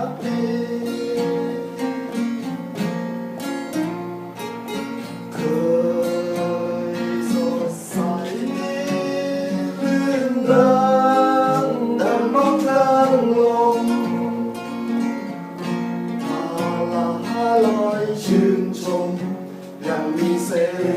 กดีเคยสดใสลื่นเริงดังนกเริงลมพาลาลอยชื่นชมยังมีเสรี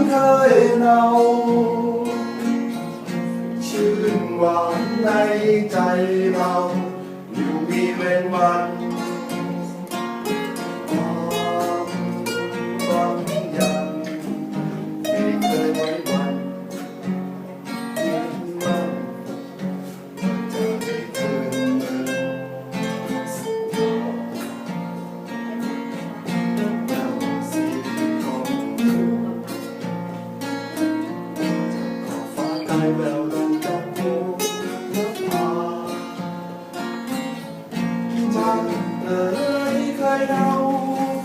เคยเราชื่นหวานในใจเราอยู่มีเว้นวันความหวังยังไม่เคยไว้วันยืนมั่นจะไม่เคยเมินสักวันสีของแววดังจากโมพามันเอ๋ยเคยเดา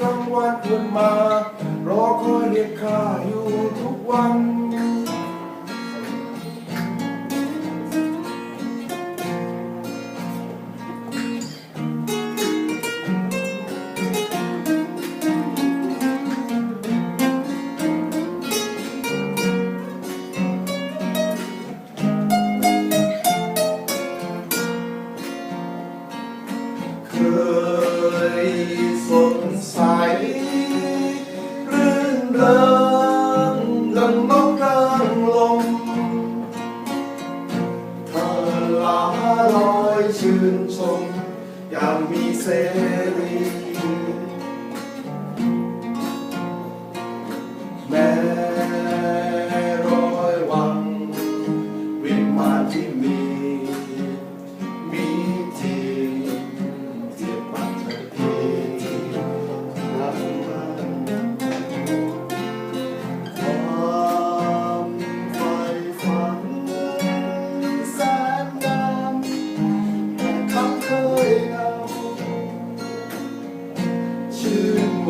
กลางวันเพื่อนมารอคอยเรียกข้าอยู่ทุกวันเคยสดใสรื่นเริงดังนกเริงลมเธอลาลอยชื่นชมอย่างมีเสรีแม้ร้อยวังวิมานที่มี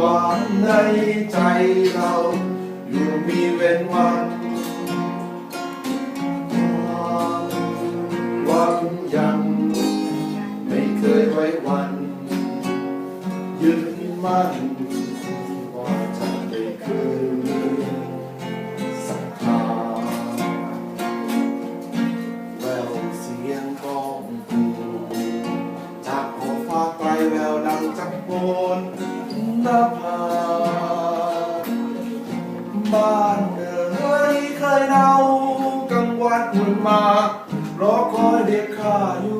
หวานในใจเราอยู่มีเว้นวันความหวังยังไม่เคยไว้วันยืนมั่นว่าจะได้คืนศรัทธาแววเสียงก้องกูจากขอบฟ้าไกลแววดังจากโบนนภาบ้านเอ๋ยเคยเดากลางวันหุ่นมารอคอยเด็กข้าอยู่